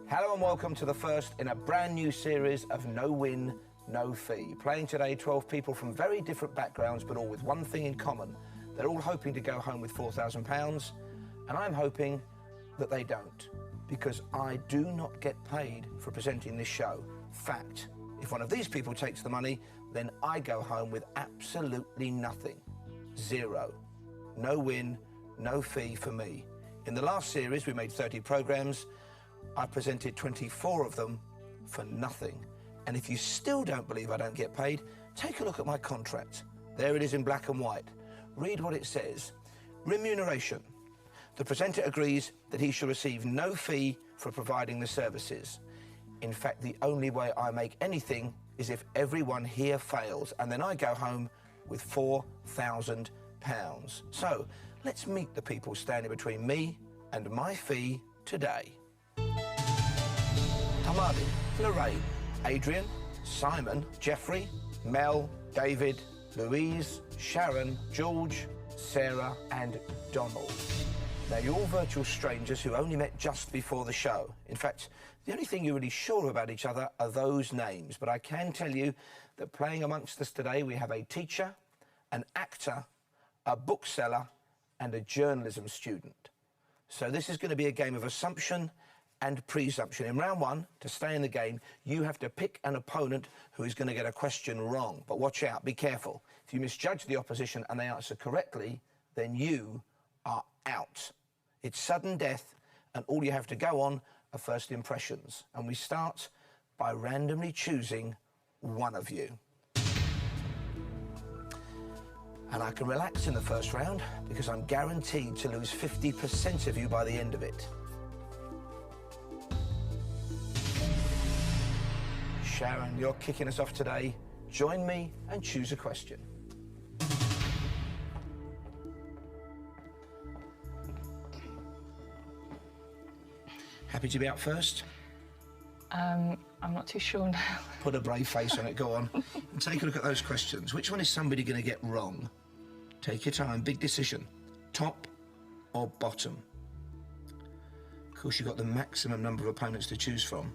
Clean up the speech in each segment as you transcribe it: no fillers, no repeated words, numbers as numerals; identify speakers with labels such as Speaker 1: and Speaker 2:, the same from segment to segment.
Speaker 1: Hello and welcome to the first in a brand new series of No Win, No Fee. Playing today 12 people from very different backgrounds but all with one thing in common. They're all hoping to go home with £4,000 and I'm hoping that they don't, because I do not get paid for presenting this show. Fact, if one of these people takes the money, then I go home with absolutely nothing. Zero. No win, no fee for me. In the last series, we made 30 programmes. I presented 24 of them for nothing. And if you still don't believe I don't get paid, take a look at my contract. There it is in black and white. Read what it says. Remuneration. The presenter agrees that he shall receive no fee for providing the services. In fact, the only way I make anything is if everyone here fails, and then I go home with £4,000. So, let's meet the people standing between me and my fee today. Hamadi, Lorraine, Adrian, Simon, Jeffrey, Mel, David, Louise, Sharon, George, Sarah and Donald. Now, you're all virtual strangers who only met just before the show. In fact, the only thing you're really sure about each other are those names. But I can tell you that playing amongst us today, we have a teacher, an actor, a bookseller, and a journalism student. So this is going to be a game of assumption and presumption. In round one, to stay in the game, you have to pick an opponent who is going to get a question wrong. But watch out, be careful. If you misjudge the opposition and they answer correctly, then you are out. It's sudden death, and all you have to go on are first impressions. And we start by randomly choosing one of you. And I can relax in the first round because I'm guaranteed to lose 50% of you by the end of it. Sharon, you're kicking us off today. Join me and choose a question. Happy to be out first?
Speaker 2: I'm not too sure now.
Speaker 1: Put a brave face on it, go on. And take a look at those questions. Which one is somebody going to get wrong? Take your time, big decision. Top or bottom? Of course, you've got the maximum number of opponents to choose from.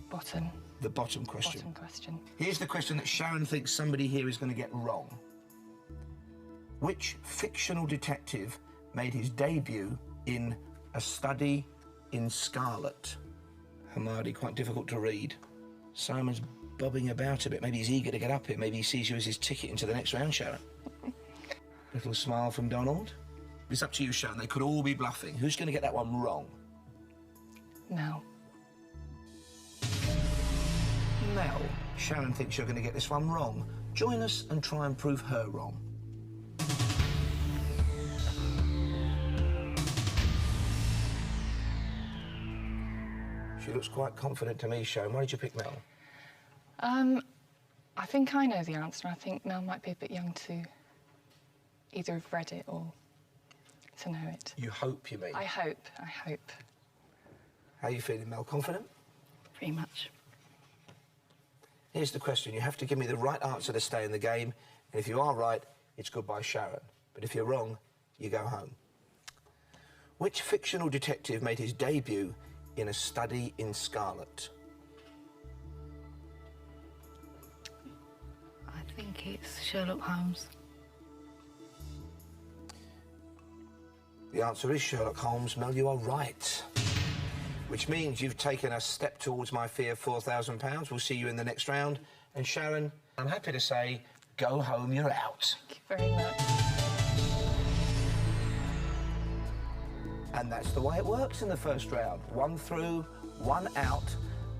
Speaker 2: Bottom.
Speaker 1: The bottom question.
Speaker 2: Bottom question.
Speaker 1: Here's the question that Sharon thinks somebody here is going to get wrong. Which fictional detective made his debut in A Study in Scarlet? Hamadi, quite difficult to read. Simon's bobbing about a bit. Maybe he's eager to get up here. Maybe he sees you as his ticket into the next round, Sharon. Little smile from Donald. It's up to you, Sharon. They could all be bluffing. Who's going to get that one wrong?
Speaker 2: Mel.
Speaker 1: Mel. Sharon thinks you're going to get this one wrong. Join us and try and prove her wrong. She looks quite confident to me, Sharon. Why did you pick Mel?
Speaker 2: I think I know the answer. I think Mel might be a bit young to either have read it or to know it.
Speaker 1: You hope, you mean?
Speaker 2: I hope.
Speaker 1: How are you feeling, Mel? Confident?
Speaker 2: Pretty much.
Speaker 1: Here's the question. You have to give me the right answer to stay in the game. And if you are right, it's goodbye, Sharon. But if you're wrong, you go home. Which fictional detective made his debut in A Study in Scarlet?
Speaker 3: I think it's Sherlock Holmes.
Speaker 1: The answer is Sherlock Holmes. Mel, you are right. Which means you've taken a step towards my fee of £4,000. We'll see you in the next round. And Sharon, I'm happy to say, go home, you're out.
Speaker 2: Thank you very much.
Speaker 1: And that's the way it works in the first round. One through, one out,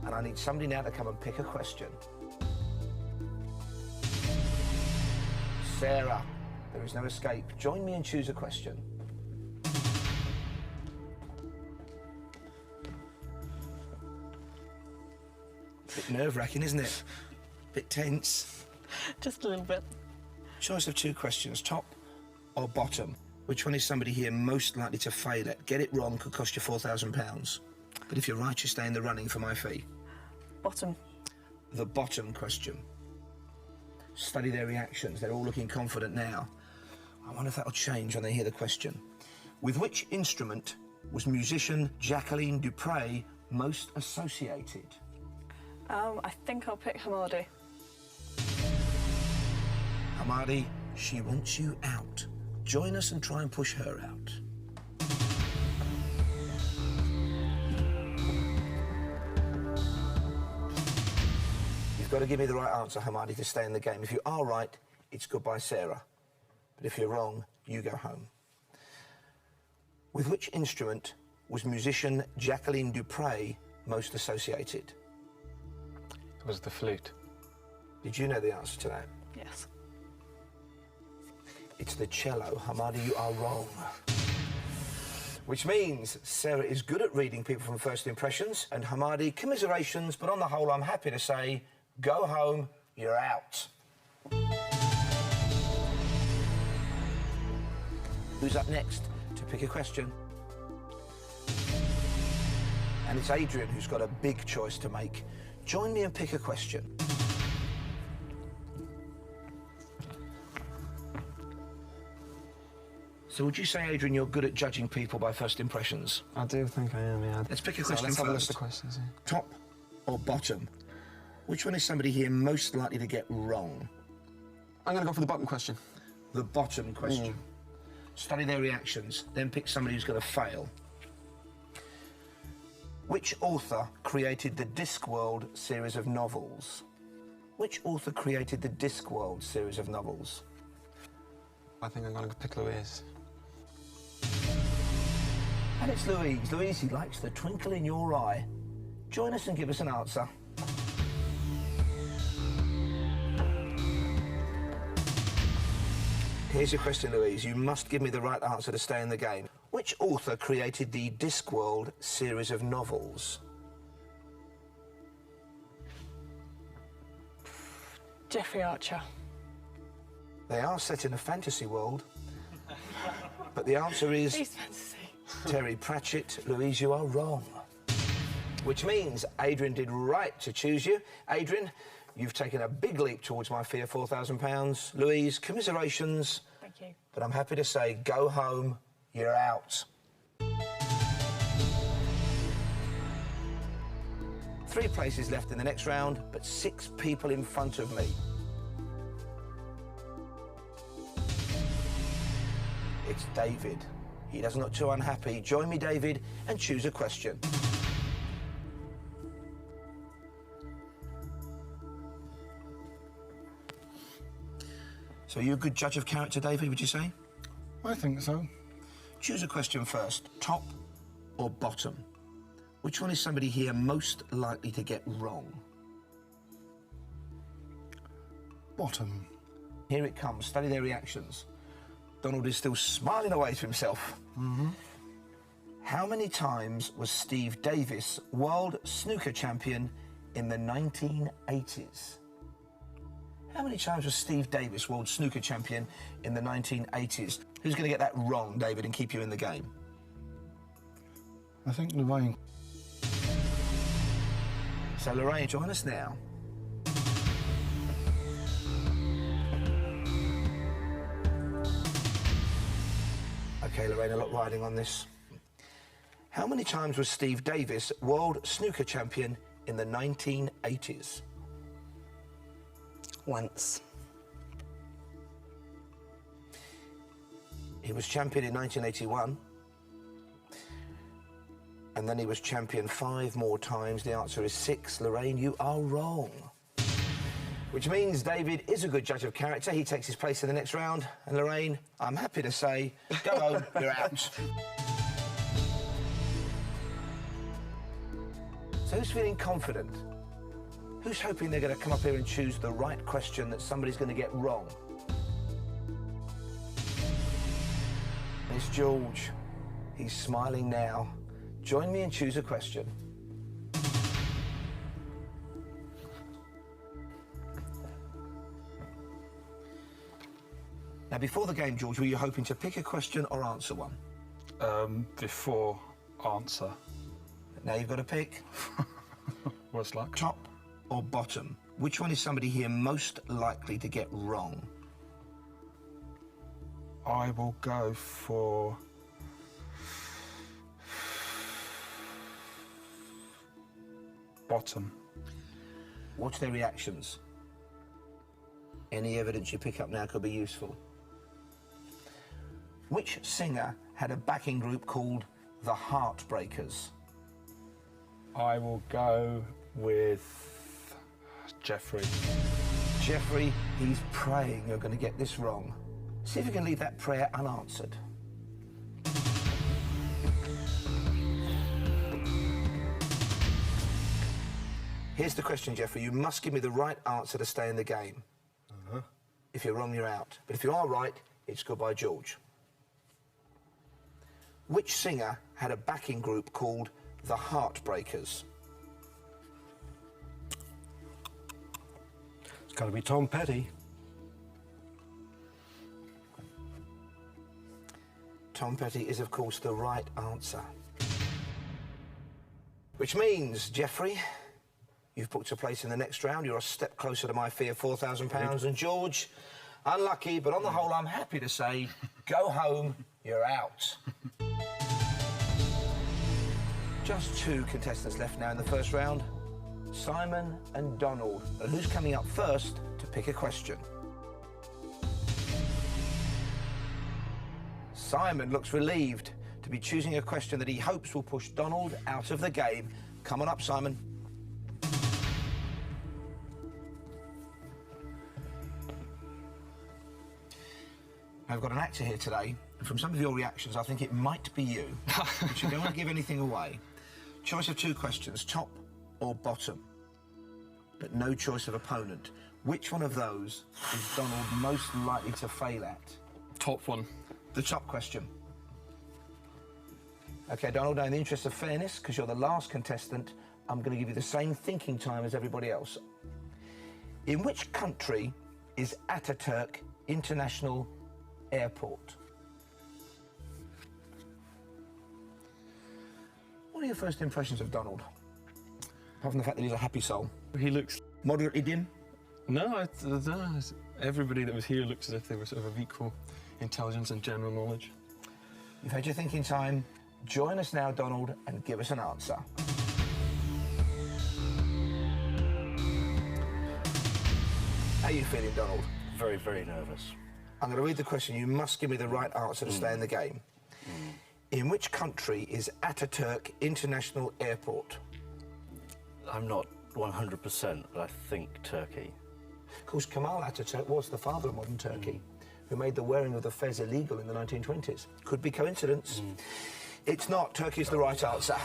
Speaker 1: and I need somebody now to come and pick a question. Sarah, there is no escape. Join me and choose a question. Bit nerve-wracking, isn't it? Bit tense.
Speaker 2: Just a little bit.
Speaker 1: Choice of two questions, top or bottom? Which one is somebody here most likely to fail at? Get it wrong could cost you £4,000. But if you're right, you stay in the running for my fee.
Speaker 2: Bottom.
Speaker 1: The bottom question. Study their reactions. They're all looking confident now. I wonder if that'll change when they hear the question. With which instrument was musician Jacqueline Dupre most associated?
Speaker 4: I think I'll pick Hamadi.
Speaker 1: Hamadi, she wants you out. Join us and try and push her out. You've got to give me the right answer, Hamadi, to stay in the game. If you are right, it's goodbye, Sarah. But if you're wrong, you go home. With which instrument was musician Jacqueline Dupre most associated?
Speaker 5: It was the flute.
Speaker 1: Did you know the answer to that?
Speaker 4: Yes.
Speaker 1: It's the cello. Hamadi, you are wrong. Which means Sarah is good at reading people from first impressions, and Hamadi, commiserations, but on the whole, I'm happy to say, go home, you're out. Who's up next to pick a question? And it's Adrian who's got a big choice to make. Join me and pick a question. So would you say, Adrian, you're good at judging people by first impressions?
Speaker 5: I do think I am, yeah.
Speaker 1: Let's pick a question
Speaker 5: Let's have a
Speaker 1: first.
Speaker 5: list of questions, yeah.
Speaker 1: Top or bottom? Which one is somebody here most likely to get wrong?
Speaker 5: I'm going to go for the bottom question.
Speaker 1: The bottom question. Study their reactions, then pick somebody who's going to fail. Which author created the Discworld series of novels? Which author created the Discworld series of novels?
Speaker 5: I think I'm going to pick Louise.
Speaker 1: And it's Louise. Louise, he likes the twinkle in your eye. Join us and give us an answer. Here's your question, Louise. You must give me the right answer to stay in the game. Which author created the Discworld series of novels?
Speaker 4: Jeffrey Archer.
Speaker 1: They are set in a fantasy world, but the answer is
Speaker 4: Please fantasy.
Speaker 1: Terry Pratchett. Louise, you are wrong. Which means Adrian did right to choose you. Adrian, you've taken a big leap towards my fee of £4,000. Louise, commiserations.
Speaker 4: Thank you.
Speaker 1: But I'm happy to say, go home, you're out. 3 places left in the next round, but 6 people in front of me. It's David. He doesn't look too unhappy. Join me, David, and choose a question. So are you a good judge of character, David, would you say?
Speaker 6: I think so.
Speaker 1: Choose a question first. Top or bottom? Which one is somebody here most likely to get wrong?
Speaker 6: Bottom.
Speaker 1: Here it comes. Study their reactions. Donald is still smiling away to himself. How many times was Steve Davis world snooker champion in the 1980s? How many times was Steve Davis world snooker champion in the 1980s? Who's going to get that wrong, David, and keep you in the game?
Speaker 6: I think Lorraine.
Speaker 1: So, Lorraine, join us now. OK, Lorraine, a lot riding on this. How many times was Steve Davis world snooker champion in the 1980s?
Speaker 7: Once.
Speaker 1: He was champion in 1981. And then he was champion 5 more times. The answer is 6. Lorraine, you are wrong. Which means David is a good judge of character. He takes his place in the next round. And Lorraine, I'm happy to say, go home, you're out. So who's feeling confident? Who's hoping they're going to come up here and choose the right question that somebody's going to get wrong? It's George. He's smiling now. Join me and choose a question. Now, before the game, George, were you hoping to pick a question or answer one?
Speaker 6: Before answer.
Speaker 1: Now you've got to pick.
Speaker 6: Worst luck.
Speaker 1: Top or bottom? Which one is somebody here most likely to get wrong?
Speaker 6: I will go for Bottom.
Speaker 1: Watch their reactions. Any evidence you pick up now could be useful. Which singer had a backing group called the Heartbreakers?
Speaker 6: I will go with Jeffrey.
Speaker 1: Jeffrey, he's praying you're going to get this wrong. See if you can leave that prayer unanswered. Here's the question, Jeffrey. You must give me the right answer to stay in the game. If you're wrong, you're out. But if you are right, it's goodbye, George. Which singer had a backing group called the Heartbreakers?
Speaker 7: It's got to be Tom Petty.
Speaker 1: Tom Petty is, of course, the right answer. Which means, Jeffrey, you've booked a place in the next round. You're a step closer to my fee of £4,000. And George, unlucky, but on the whole, I'm happy to say, go home, you're out. Just 2 contestants left now in the first round, Simon and Donald. And who's coming up first to pick a question? Simon looks relieved to be choosing a question that he hopes will push Donald out of the game. Come on up, Simon. I've got an actor here today, and from some of your reactions, I think it might be you. But you don't want to give anything away. Choice of 2 questions, top or bottom, but no choice of opponent. Which one of those is Donald most likely to fail at?
Speaker 5: Top one.
Speaker 1: The top question. OK, Donald, now in the interest of fairness, because you're the last contestant, I'm going to give you the same thinking time as everybody else. In which country is Ataturk International Airport? What are your first impressions of Donald? Apart from the fact that he's a happy soul.
Speaker 5: He looks...
Speaker 1: Moderately dim?
Speaker 5: No, I don't know. Everybody that was here looks as if they were sort of equal intelligence and general knowledge.
Speaker 1: You've had your thinking time. Join us now, Donald, and give us an answer. How are you feeling, Donald?
Speaker 7: Very, very nervous.
Speaker 1: I'm going to read the question. You must give me the right answer to stay in the game. In which country is Ataturk International Airport?
Speaker 7: I'm not 100%, but I think Turkey.
Speaker 1: Of course, Kemal Ataturk was the father of modern Turkey, who made the wearing of the fez illegal in the 1920s. Could be coincidence. It's not. Turkey's the right answer.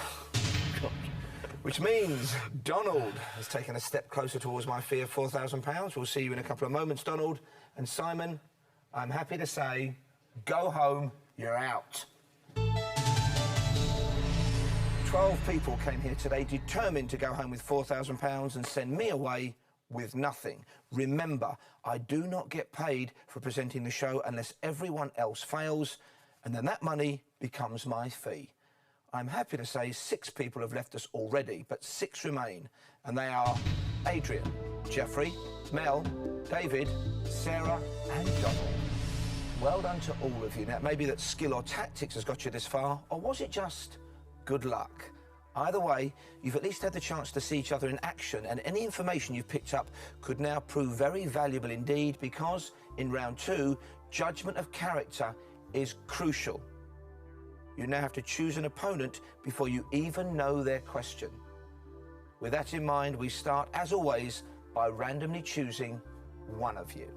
Speaker 1: Which means Donald has taken a step closer towards my fee of £4,000. We'll see you in a couple of moments, Donald. And Simon, I'm happy to say, go home, you're out. 12 people came here today determined to go home with £4,000 and send me away with nothing. Remember, I do not get paid for presenting the show unless everyone else fails, and then that money becomes my fee. I'm happy to say 6 people have left us already, but 6 remain, and they are Adrian, Jeffrey, Mel, David, Sarah and Donald. Well done to all of you. Now, maybe that skill or tactics has got you this far, or was it just good luck? Either way, you've at least had the chance to see each other in action, and any information you've picked up could now prove very valuable indeed, because in round 2, judgment of character is crucial. You now have to choose an opponent before you even know their question. With that in mind, we start, as always, by randomly choosing one of you.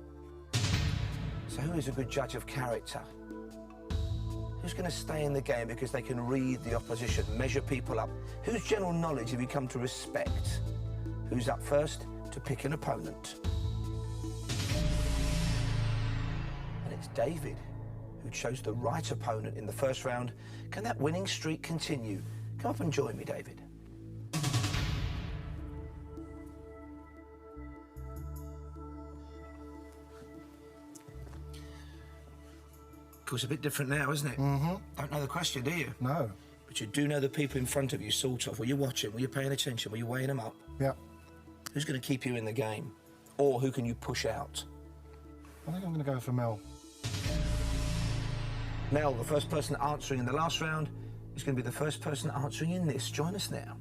Speaker 1: So who is a good judge of character? Who's going to stay in the game because they can read the opposition, measure people up? Whose general knowledge have you come to respect? Who's up first to pick an opponent? And it's David, who chose the right opponent in the first round. Can that winning streak continue? Come up and join me, David. Of course, a bit different now, isn't it? Don't know the question, do you?
Speaker 6: No.
Speaker 1: But you do know the people in front of you, sort of. Were you watching? Were you paying attention? Were you weighing them up?
Speaker 6: Yeah.
Speaker 1: Who's going to keep you in the game? Or who can you push out?
Speaker 6: I think I'm going to go for Mel.
Speaker 1: Mel, the first person answering in the last round, is going to be the first person answering in this. Join us now.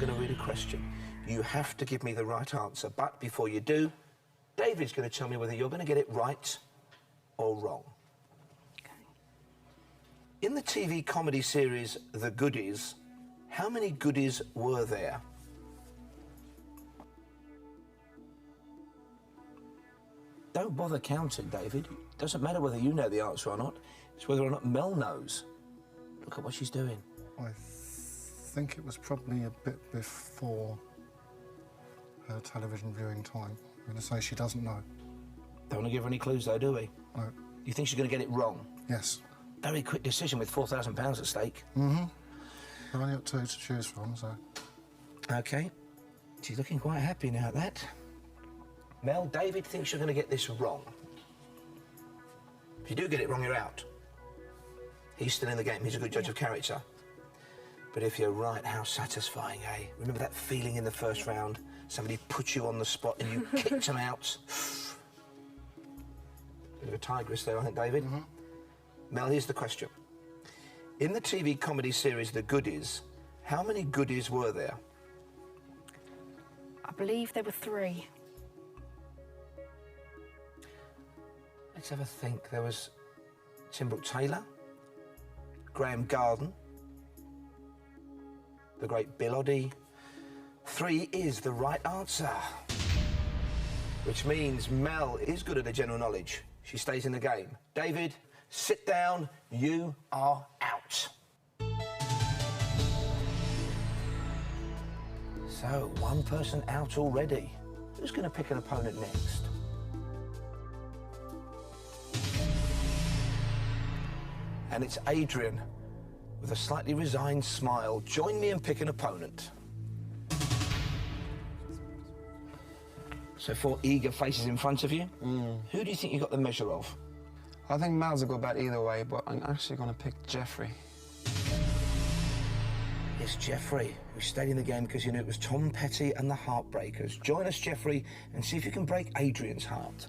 Speaker 1: going to read a question. You have to give me the right answer, but before you do, David's going to tell me whether you're going to get it right or wrong.
Speaker 3: Okay.
Speaker 1: In the TV comedy series The Goodies, how many goodies were there? Don't bother counting, David. It doesn't matter whether you know the answer or not. It's whether or not Mel knows. Look at what she's doing.
Speaker 6: I think it was probably a bit before her television viewing time. I'm going to say she doesn't know.
Speaker 1: Don't want to give her any clues, though, do we?
Speaker 6: No.
Speaker 1: You think she's going to get it wrong?
Speaker 6: Yes.
Speaker 1: Very quick decision with £4,000 at stake.
Speaker 6: Mm-hmm. I've only got 2 to choose from, so...
Speaker 1: OK. She's looking quite happy now at that. Mel, David thinks you're going to get this wrong. If you do get it wrong, you're out. He's still in the game. He's a good judge of character. But if you're right, how satisfying, eh? Remember that feeling in the first round? Somebody put you on the spot and you kicked them out. Bit of a tigress there, I think, David.
Speaker 6: Mm-hmm.
Speaker 1: Mel, here's the question. In the TV comedy series The Goodies, how many goodies were there?
Speaker 3: I believe there were 3.
Speaker 1: Let's have a think. There was Tim Brooke Taylor, Graham Garden, the great Bill Oddie. 3 is the right answer. Which means Mel is good at the general knowledge. She stays in the game. David, sit down. You are out. So, one person out already. Who's going to pick an opponent next? And it's Adrian, with a slightly resigned smile. Join me and pick an opponent. So 4 eager faces in front of you. Who do you think you got the measure of?
Speaker 5: I think Mel's a good bet either way, but I'm actually going to pick Jeffrey.
Speaker 1: It's Jeffrey, who stayed in the game because you knew it was Tom Petty and the Heartbreakers. Join us, Jeffrey, and see if you can break Adrian's heart.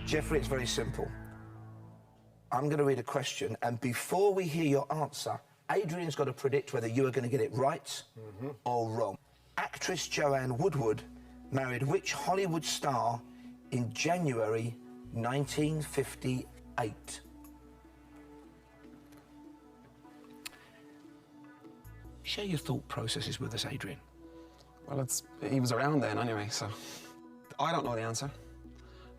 Speaker 1: Jeffrey, it's very simple. I'm going to read a question, and before we hear your answer, Adrian's got to predict whether you are going to get it right or wrong. Actress Joanne Woodward married which Hollywood star in January 1958? Share your thought processes with us, Adrian.
Speaker 5: Well, he was around then anyway, so... I don't know the answer.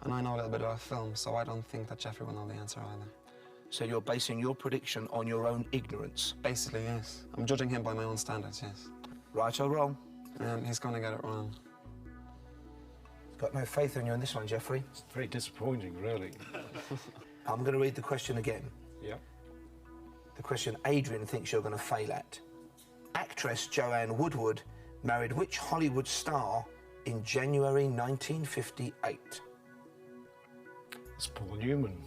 Speaker 5: And I know a little bit about film, so I don't think that Jeffrey will know the answer either.
Speaker 1: So you're basing your prediction on your own ignorance?
Speaker 5: Basically, yes. I'm judging him by my own standards, yes.
Speaker 1: Right or wrong?
Speaker 5: He's going to get it wrong.
Speaker 1: Got no faith in you on this one, Jeffrey.
Speaker 8: It's very disappointing, really.
Speaker 1: I'm going to read the question again.
Speaker 8: Yep.
Speaker 1: The question Adrian thinks you're going to fail at. Actress Joanne Woodward married which Hollywood star in January 1958?
Speaker 8: It's Paul Newman.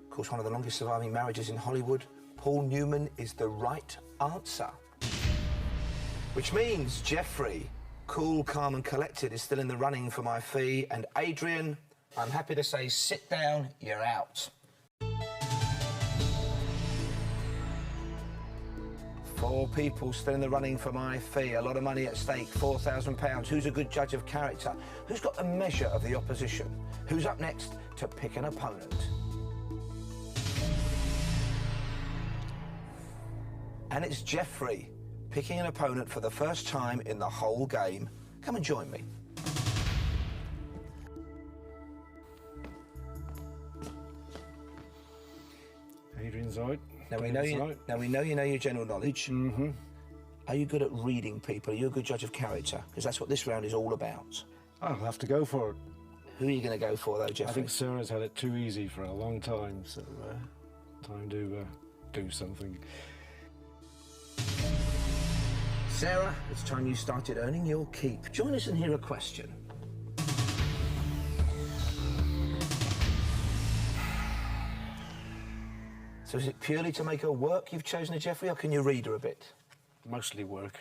Speaker 1: Of course, one of the longest surviving marriages in Hollywood. Paul Newman is the right answer. Which means Jeffrey, cool, calm and collected, is still in the running for my fee. And Adrian, I'm happy to say, sit down, you're out. 4 people still in the running for my fee. A lot of money at stake, £4,000. Who's a good judge of character? Who's got the measure of the opposition? Who's up next to pick an opponent? And it's Jeffrey, picking an opponent for the first time in the whole game. Come and join me.
Speaker 8: Adrian's out.
Speaker 1: Now we know you know your general knowledge.
Speaker 8: Mm-hmm.
Speaker 1: Are you good at reading people? Are you a good judge of character? Because that's what this round is all about.
Speaker 8: I'll have to go for it.
Speaker 1: Who are you going to go for, though, Jeffrey?
Speaker 8: I think Sarah's had it too easy for a long time, so time to do something.
Speaker 1: Sarah, it's time you started earning your keep. Join us and hear a question. So is it purely to make her work you've chosen her, Jeffrey, or can you read her a bit?
Speaker 8: Mostly work.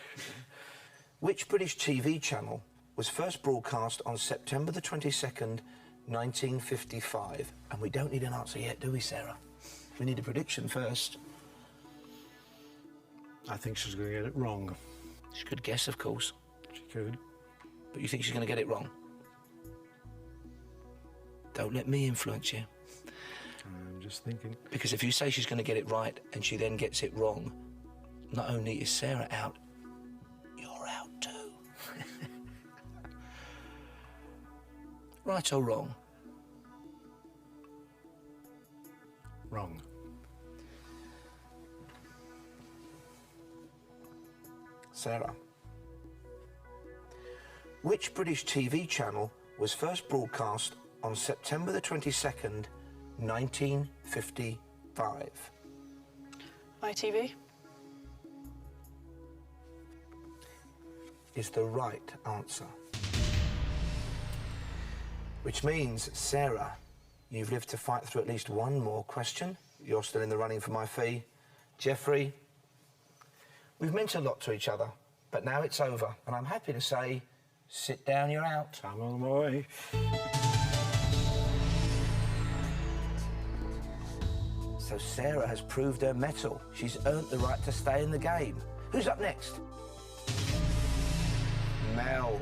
Speaker 1: Which British TV channel was first broadcast on September the 22nd, 1955. And we don't need an answer yet, do we, Sarah? We need a prediction first.
Speaker 8: I think she's going to get it wrong.
Speaker 1: She could guess, of course.
Speaker 8: She could.
Speaker 1: But you think she's going to get it wrong? Don't let me influence you.
Speaker 8: I'm just thinking.
Speaker 1: Because if you say she's going to get it right and she then gets it wrong, not only is Sarah out, you're out too. Right or wrong?
Speaker 8: Wrong.
Speaker 1: Sarah. Which British TV channel was first broadcast on September the 22nd, 1955?
Speaker 4: ITV.
Speaker 1: Is the right answer. Which means, Sarah, you've lived to fight through at least one more question. You're still in the running for my fee. Jeffrey, we've meant a lot to each other, but now it's over, and I'm happy to say, sit down, you're out.
Speaker 8: I'm on my way.
Speaker 1: So Sarah has proved her mettle. She's earned the right to stay in the game. Who's up next? Mel.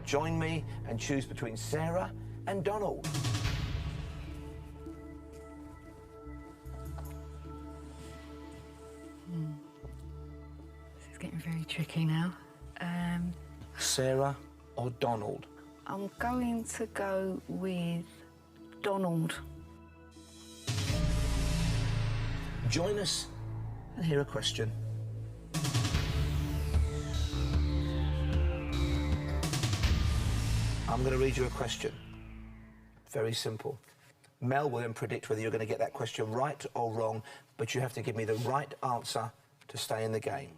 Speaker 1: Join me and choose between Sarah and Donald.
Speaker 3: This is getting very tricky now.
Speaker 1: Sarah or Donald?
Speaker 3: I'm going to go with Donald.
Speaker 1: Join us and hear a question. I'm going to read you a question. Very simple. Mel will then predict whether you're going to get that question right or wrong, but you have to give me the right answer to stay in the game.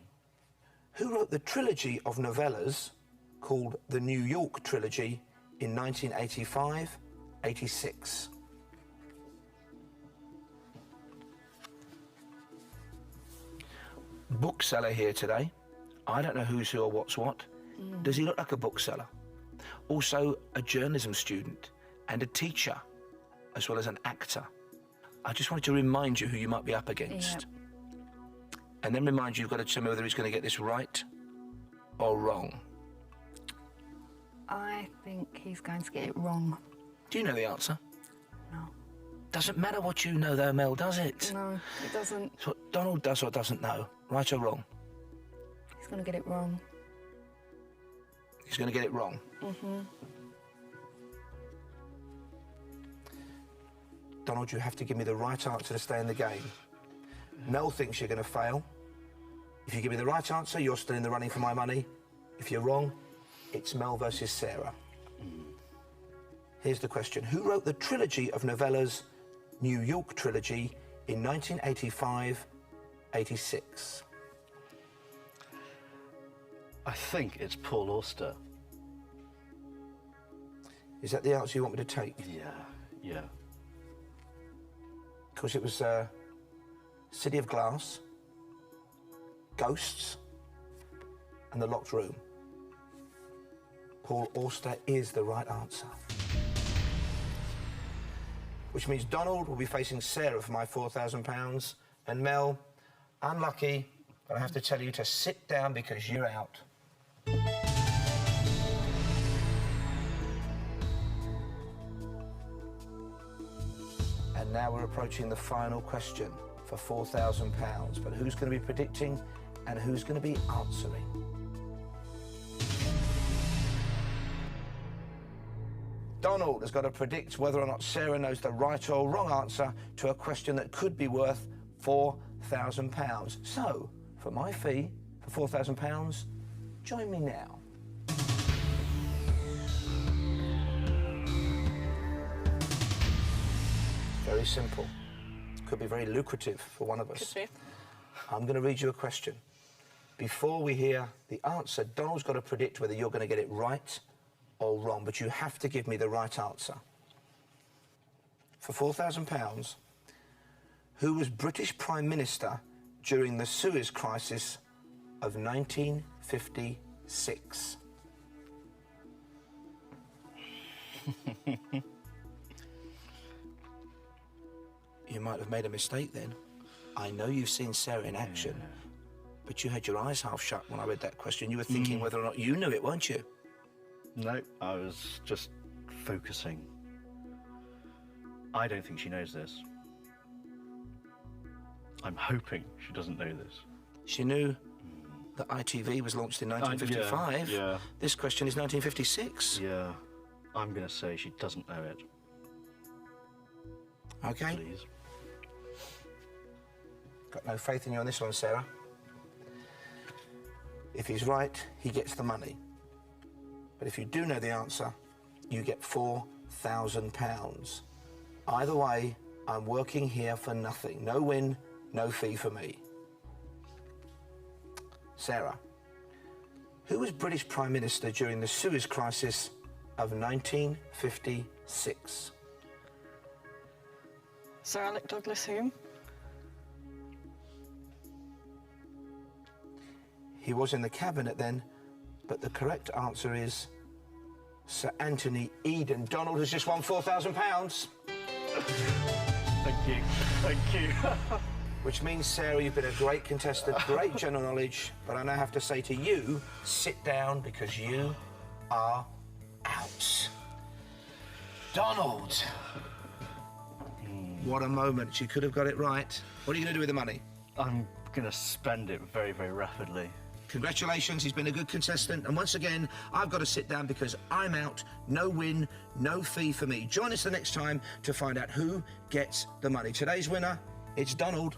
Speaker 1: Who wrote the trilogy of novellas called the New York Trilogy in 1985-86? Bookseller here today. I don't know who's who or what's what. Does he look like a bookseller? Also a journalism student and a teacher, as well as an actor. I just wanted to remind you who you might be up against.
Speaker 3: Yep.
Speaker 1: And then remind you, you've got to tell me whether he's going to get this right or wrong.
Speaker 3: I think he's going to get it wrong.
Speaker 1: Do you know the answer?
Speaker 3: No.
Speaker 1: Doesn't matter what you know though, Mel, does it?
Speaker 3: No, it doesn't.
Speaker 1: It's what Donald does or doesn't know, right or wrong?
Speaker 3: He's going to get it wrong.
Speaker 1: He's going to get it wrong. Donald, you have to give me the right answer to stay in the game. Mel thinks you're going to fail. If you give me the right answer, you're still in the running for my money. If you're wrong, it's Mel versus Sarah. Here's the question. Who wrote the trilogy of novellas New York Trilogy in 1985-86?
Speaker 7: I think it's Paul Auster.
Speaker 1: Is that the answer you want me to take?
Speaker 7: Yeah.
Speaker 1: Because it was City of Glass, Ghosts, and The Locked Room. Paul Auster is the right answer. Which means Donald will be facing Sarah for my £4,000, and Mel, unlucky, but I have to tell you to sit down because you're out. And now we're approaching the final question for £4,000. But who's going to be predicting and who's going to be answering? Donald has got to predict whether or not Sarah knows the right or wrong answer to a question that could be worth £4,000. So, for my fee, for £4,000, join me now. Very simple. Could be very lucrative for one of us.
Speaker 4: Could be.
Speaker 1: I'm going to read you a question. Before we hear the answer, Donald's got to predict whether you're going to get it right or wrong, but you have to give me the right answer. For £4,000, who was British Prime Minister during the Suez Crisis of 1956? You might have made a mistake then. I know you've seen Sarah in action, but you had your eyes half shut when I read that question. You were thinking whether or not you knew it, weren't you?
Speaker 7: No, I was just focusing. I don't think she knows this. I'm hoping she doesn't know this.
Speaker 1: She knew that ITV was launched in 1955.
Speaker 7: Yeah.
Speaker 1: This question is 1956.
Speaker 7: Yeah. I'm going to say she doesn't know it.
Speaker 1: Okay.
Speaker 7: Please.
Speaker 1: Got no faith in you on this one, Sarah. If he's right, he gets the money. But if you do know the answer, you get £4,000. Either way, I'm working here for nothing. No win, no fee for me. Sarah, who was British Prime Minister during the Suez Crisis of 1956?
Speaker 4: Sir Alec Douglas-Home.
Speaker 1: He was in the cabinet then, but the correct answer is Sir Anthony Eden. Donald has just won £4,000.
Speaker 7: Thank you. Thank you.
Speaker 1: Which means, Sarah, you've been a great contestant, great general knowledge, but I now have to say to you, sit down because you are out. Donald! What a moment. She could have got it right. What are you going to do with the money?
Speaker 7: I'm going to spend it very, very rapidly.
Speaker 1: Congratulations, he's been a good contestant. And once again, I've got to sit down because I'm out. No win, no fee for me. Join us the next time to find out who gets the money. Today's winner, it's Donald.